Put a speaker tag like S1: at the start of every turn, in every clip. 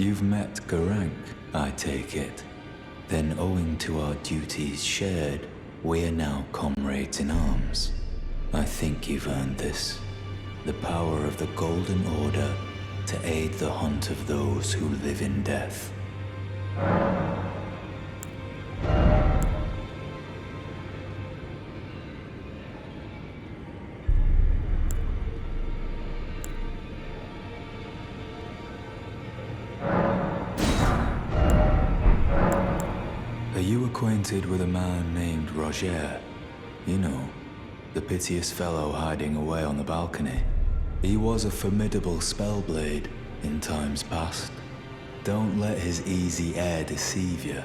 S1: You've met Garank, I take it. Then owing to our duties shared, we're now comrades in arms. I think you've earned this. The power of the Golden Order to aid the hunt of those who live in death. Are you acquainted with a man named Roger? You know, the piteous fellow hiding away on the balcony. He was a formidable spellblade in times past. Don't let his easy air deceive you.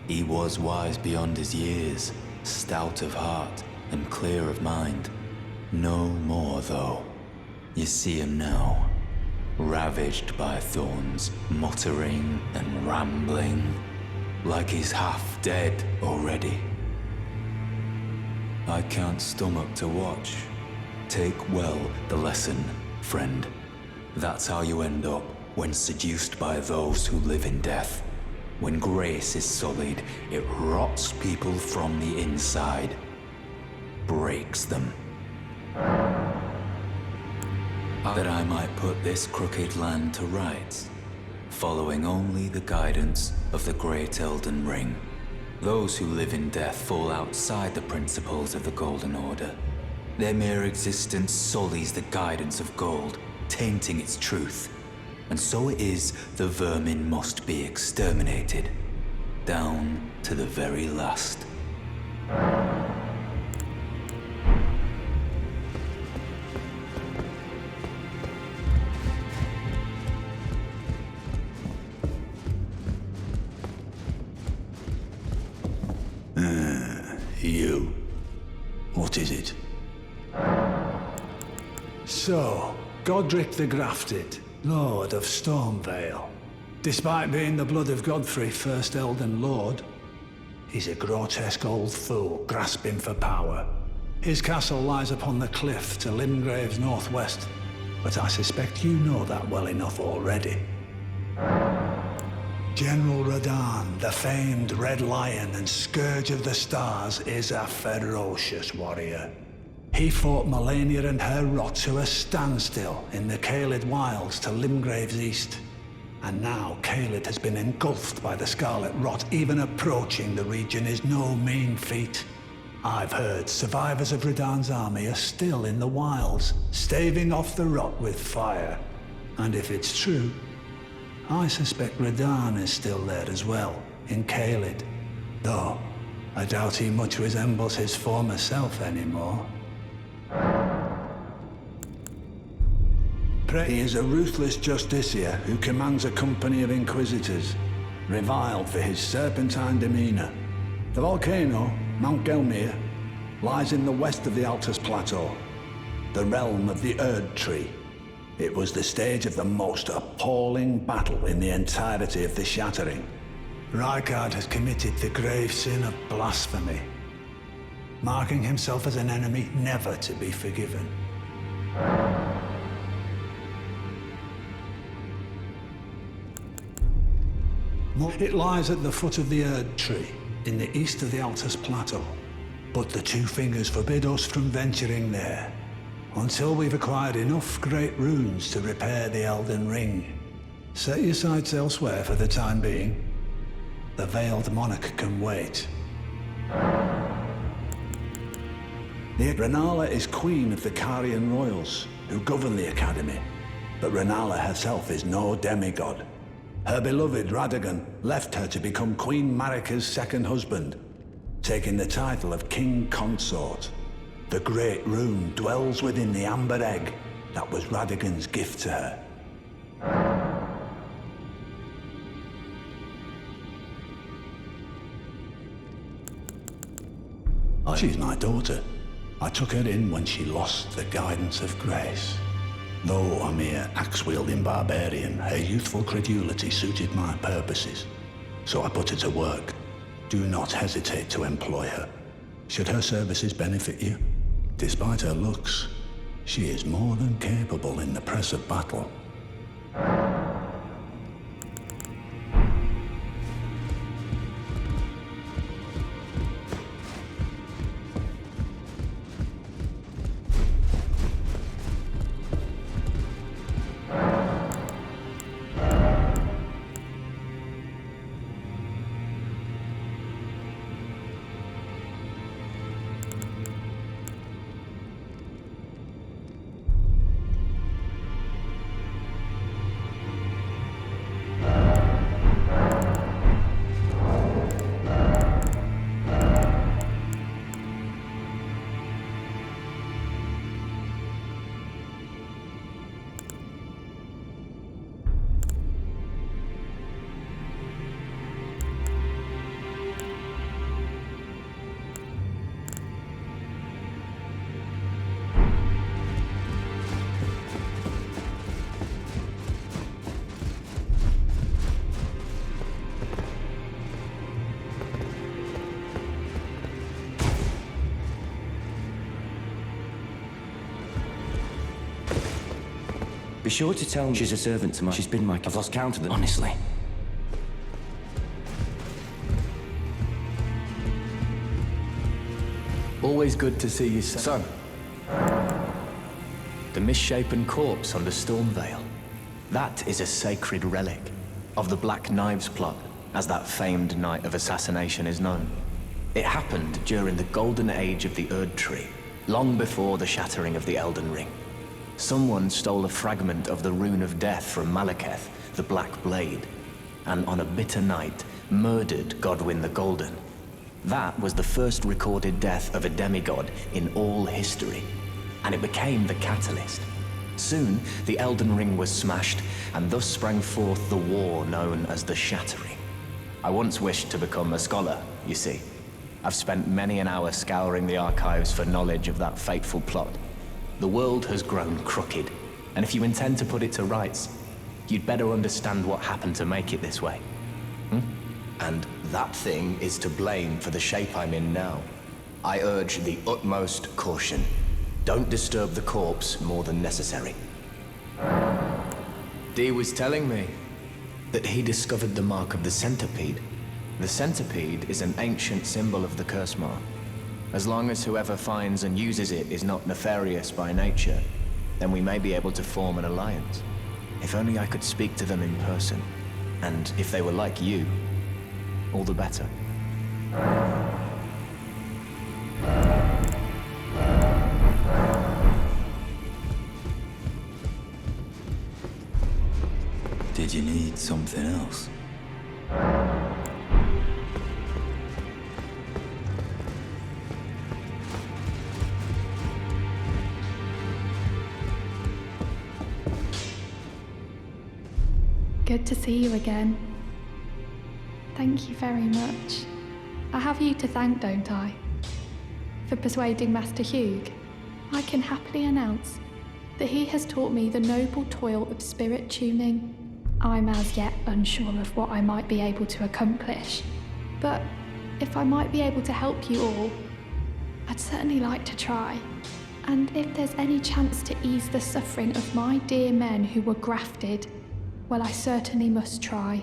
S1: He was wise beyond his years, stout of heart and clear of mind. No more, though. You see him now, ravaged by thorns, muttering and rambling, like he's half dead already. I can't stomach to watch. Take well the lesson, friend. That's how you end up when seduced by those who live in death. When grace is sullied, it rots people from the inside, breaks them. That I might put this crooked land to rights, following only the guidance of the great Elden Ring. Those who live in death fall outside the principles of the Golden Order. Their mere existence sullies the guidance of gold, tainting its truth. And so it is the vermin must be exterminated, down to the very last.
S2: You. What is it? So, Godric the Grafted, Lord of Stormvale. Despite being the blood of Godfrey, first Elden Lord, he's a grotesque old fool grasping for power. His castle lies upon the cliff to Limgrave's northwest, but I suspect you know that well enough already. General Radahn, the famed Red Lion and Scourge of the Stars, is a ferocious warrior. He fought Melania and her rot to a standstill in the Caelid Wilds to Limgrave's east. And now Caelid has been engulfed by the Scarlet Rot. Even approaching the region is no mean feat. I've heard survivors of Radahn's army are still in the wilds, staving off the rot with fire. And if it's true, I suspect Radahn is still there as well, in Caelid. Though, I doubt he much resembles his former self anymore. He is a ruthless justiciar who commands a company of inquisitors, reviled for his serpentine demeanor. The volcano, Mount Gelmir, lies in the west of the Altus Plateau, the realm of the Erd Tree. It was the stage of the most appalling battle in the entirety of the Shattering. Rykard has committed the grave sin of blasphemy, marking himself as an enemy never to be forgiven. It lies at the foot of the Erd Tree, in the east of the Altus Plateau. But the Two Fingers forbid us from venturing there, until we've acquired enough great runes to repair the Elden Ring. Set your sights elsewhere for the time being. The Veiled Monarch can wait. Renala is queen of the Carian royals, who govern the Academy. But Renala herself is no demigod. Her beloved Radagon left her to become Queen Marika's second husband, taking the title of King Consort. The Great Rune dwells within the amber egg that was Radagon's gift to her. She's my daughter. I took her in when she lost the guidance of grace. Though a mere axe-wielding barbarian, her youthful credulity suited my purposes. So I put her to work. Do not hesitate to employ her. Should her services benefit you, despite her looks, she is more than capable in the press of battle.
S3: Be sure to tell me she's a servant to mine. She's been I've lost count of them, honestly.
S4: Always good to see you, son. The misshapen corpse under Stormvale. That is a sacred relic of the Black Knives plot, as that famed night of assassination is known. It happened during the golden age of the Erd Tree, long before the shattering of the Elden Ring. Someone stole a fragment of the Rune of Death from Malekith, the Black Blade, and on a bitter night, murdered Godwyn the Golden. That was the first recorded death of a demigod in all history, and it became the catalyst. Soon, the Elden Ring was smashed, and thus sprang forth the war known as the Shattering. I once wished to become a scholar, you see. I've spent many an hour scouring the archives for knowledge of that fateful plot. The world has grown crooked, and if you intend to put it to rights, you'd better understand what happened to make it this way. And that thing is to blame for the shape I'm in now. I urge the utmost caution. Don't disturb the corpse more than necessary. Dee was telling me that he discovered the mark of the centipede. The centipede is an ancient symbol of the curse mark. As long as whoever finds and uses it is not nefarious by nature, then we may be able to form an alliance. If only I could speak to them in person. And if they were like you, all the better.
S1: Did you need something else?
S5: Good to see you again. Thank you very much. I have you to thank, don't I? For persuading Master Hugh, I can happily announce that he has taught me the noble toil of spirit tuning. I'm as yet unsure of what I might be able to accomplish, but if I might be able to help you all, I'd certainly like to try. And if there's any chance to ease the suffering of my dear men who were grafted, well, I certainly must try.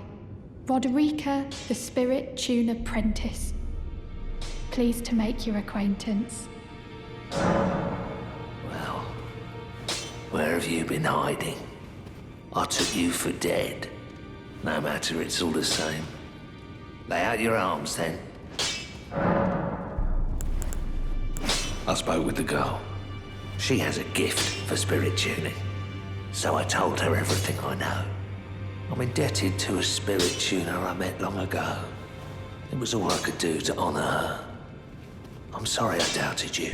S5: Roderica, the Spirit Tune Apprentice. Pleased to make your acquaintance.
S6: Well, where have you been hiding? I took you for dead. No matter, it's all the same. Lay out your arms, then. I spoke with the girl. She has a gift for spirit tuning. So I told her everything I know. I'm indebted to a spirit tuner I met long ago. It was all I could do to honor her. I'm sorry I doubted you.